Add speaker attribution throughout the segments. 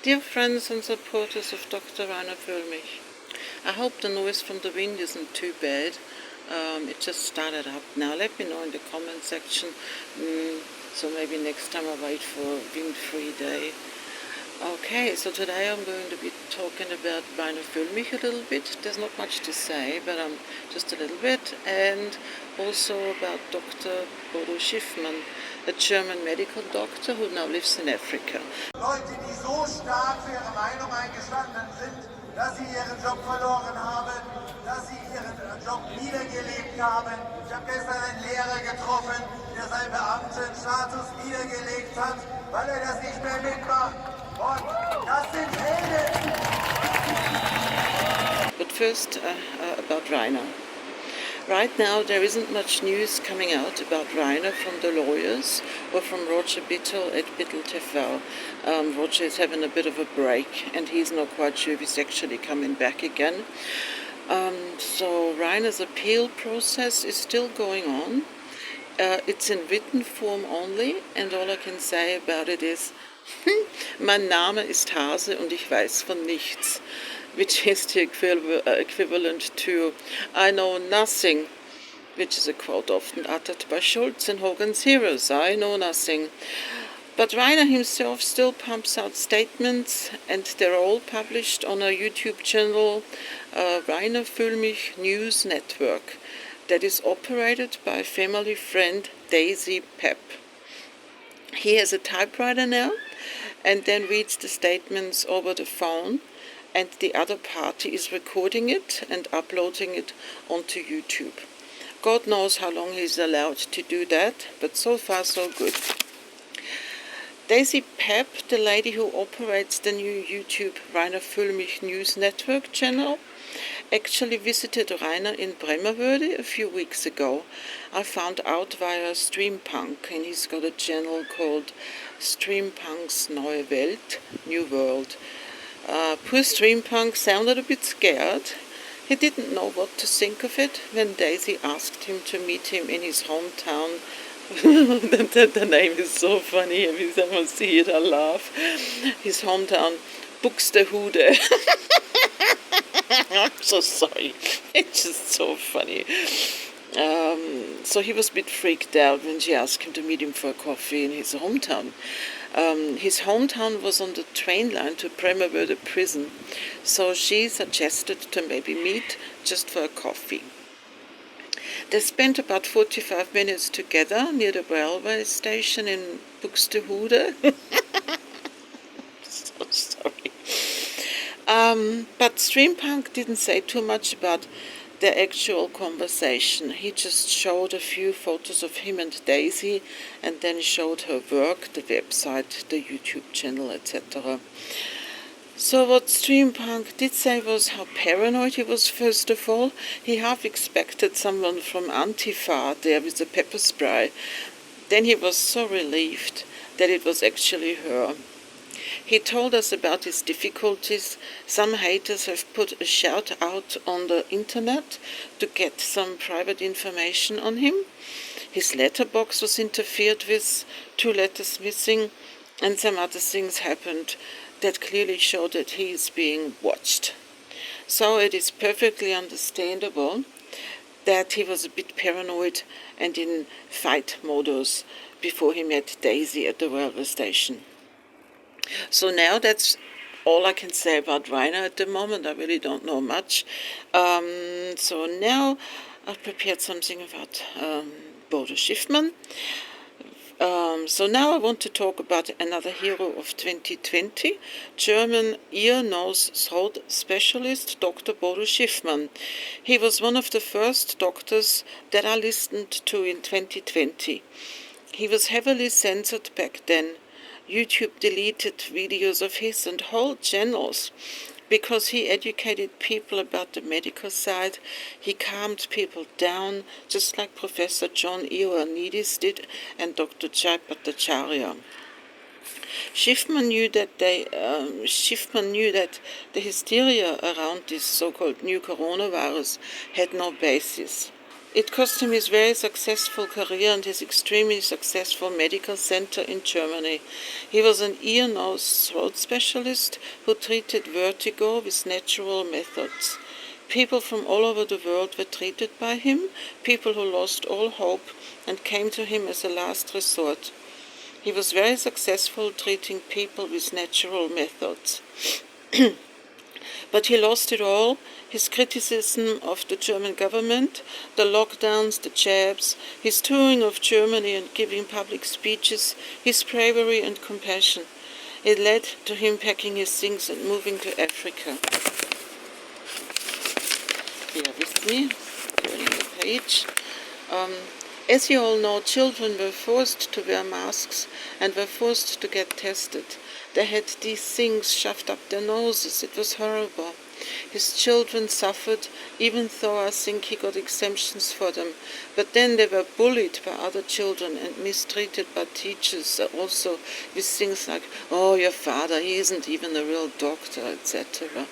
Speaker 1: Dear friends and supporters of Dr. Reiner Fuellmich, I hope the noise from the wind isn't too bad. It just started up now. Let me know in the comment section. So maybe next time I'll wait for a wind-free day. Okay, so today I'm going to be talking about Reiner Fuellmich a little bit. There's not much to say, but just a little bit. And also about Dr. Bodo Schiffmann, a German medical doctor who now lives in Africa.
Speaker 2: Leute, die so stark für ihre Meinung eingestanden sind, dass sie ihren Job verloren haben, dass sie ihren Job niedergelegt haben. Ich habe gestern einen Lehrer getroffen, der seinen Beamtenstatus niedergelegt hat, weil er das nicht mehr mitmacht. Und das sind Helden.
Speaker 1: But first, about Reiner. Right now there isn't much news coming out about Reiner from the lawyers or from Roger Bittel at Bittel TV. Roger is having a bit of a break and he's not quite sure if he's actually coming back again. So Reiner's appeal process is still going on. It's in written form only, and all I can say about it is mein Name ist Hase und ich weiß von nichts, which is the equivalent to I know nothing, which is a quote often uttered by Schulz in Hogan's Heroes, I know nothing. But Reiner himself still pumps out statements, and they're all published on a YouTube channel, Reiner Fuellmich News Network, that is operated by family friend Daisy Papp. He has a typewriter now, and then reads the statements over the phone, and the other party is recording it and uploading it onto YouTube. God knows how long he's allowed to do that, but so far so good. Daisy Papp, the lady who operates the new YouTube Reiner Fuellmich News Network channel, actually visited Reiner in Bremervoerde a few weeks ago. I found out via Streampunk, and he's got a channel called Streampunk's Neue Welt, New World. Poor Streampunk sounded a bit scared. He didn't know what to think of it when Daisy asked him to meet him in his hometown. The name is so funny, every time I see it I laugh. His hometown, Buxtehude. I'm so sorry, it's just so funny. So he was a bit freaked out when she asked him to meet him for a coffee in his hometown. His hometown was on the train line to Bremervoerde prison, so she suggested to maybe meet just for a coffee. They spent about 45 minutes together near the railway station in Buxtehude. So sorry. But Streampunk didn't say too much about their actual conversation. He just showed a few photos of him and Daisy, and then showed her work, the website, the YouTube channel, etc. So what Streampunk did say was how paranoid he was, first of all. He half expected someone from Antifa there with a pepper spray. Then he was so relieved that it was actually her. He told us about his difficulties. Some haters have put a shout out on the internet to get some private information on him. His letterbox was interfered with, 2 letters missing, and some other things happened that clearly showed that he is being watched. So it is perfectly understandable that he was a bit paranoid and in fight modus before he met Daisy at the railway station. So now that's all I can say about Reiner at the moment. I really don't know much. So now I've prepared something about Bodo Schiffmann. So now I want to talk about another hero of 2020, German ear, nose, throat specialist Dr. Bodo Schiffmann. He was one of the first doctors that I listened to in 2020. He was heavily censored back then. YouTube deleted videos of his and whole channels because he educated people about the medical side. He calmed people down, just like Professor John Ioannidis did and Dr. Jai Bhattacharya. Schiffmann knew that the hysteria around this so-called new coronavirus had no basis. It cost him his very successful career and his extremely successful medical center in Germany. He was an ear, nose, throat specialist who treated vertigo with natural methods. People from all over the world were treated by him, people who lost all hope and came to him as a last resort. He was very successful treating people with natural methods. But he lost it all, his criticism of the German government, the lockdowns, the jabs, his touring of Germany and giving public speeches, his bravery and compassion. It led to him packing his things and moving to Africa. Bear with me, turning the page. As you all know, children were forced to wear masks and were forced to get tested. They had these things shoved up their noses. It was horrible. His children suffered, even though I think he got exemptions for them. But then they were bullied by other children and mistreated by teachers also with things like, oh, your father, he isn't even a real doctor, etc.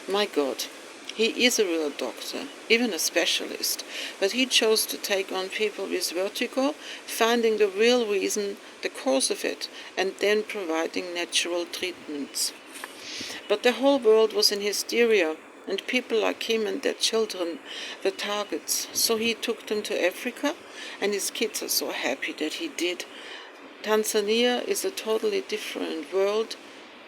Speaker 1: My God. He is a real doctor, even a specialist, but he chose to take on people with vertigo, finding the real reason, the cause of it, and then providing natural treatments. But the whole world was in hysteria, and people like him and their children were targets. So he took them to Africa, and his kids are so happy that he did. Tanzania is a totally different world.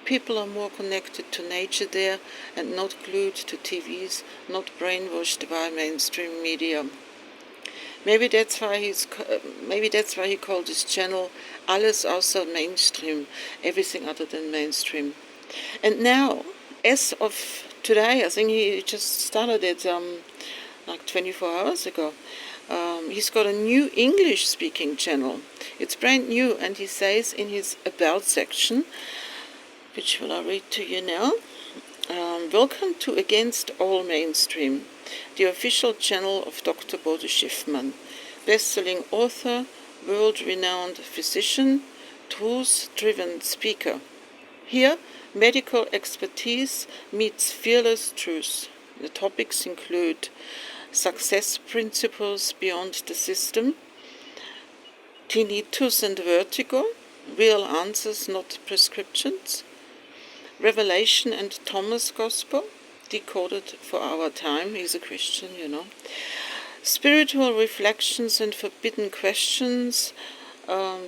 Speaker 1: People are more connected to nature there and not glued to TVs, not brainwashed by mainstream media. Maybe that's why he called his channel Alles außer Mainstream, everything other than mainstream. And now, as of today, I think he just started it like 24 hours ago. He's got a new English-speaking channel. It's brand new, and he says in his About section, which will I read to you now. Welcome to Against All Mainstream, the official channel of Dr. Bodo Schiffmann, best-selling author, world-renowned physician, truth-driven speaker. Here, medical expertise meets fearless truth. The topics include success principles beyond the system, tinnitus and vertigo, real answers, not prescriptions, Revelation and Thomas Gospel, decoded for our time. He's a Christian, you know. Spiritual reflections and forbidden questions.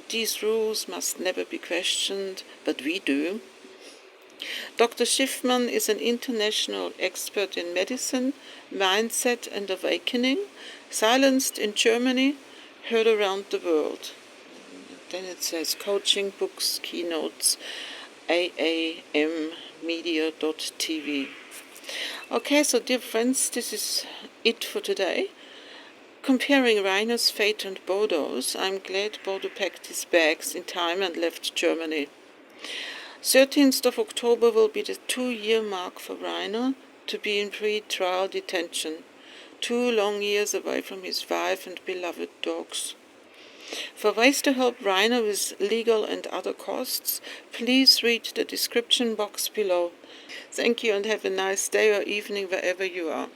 Speaker 1: These rules must never be questioned, but we do. Dr. Schiffmann is an international expert in medicine, mindset and awakening, silenced in Germany, heard around the world. Then it says coaching, books, keynotes, aammedia.tv. Okay, so dear friends, this is it for today. Comparing Reiner's fate and Bodo's, I'm glad Bodo packed his bags in time and left Germany. 13th of October will be the 2-year mark for Reiner to be in pre-trial detention. 2 long years away from his wife and beloved dogs. For ways to help Reiner with legal and other costs, please read the description box below. Thank you and have a nice day or evening wherever you are.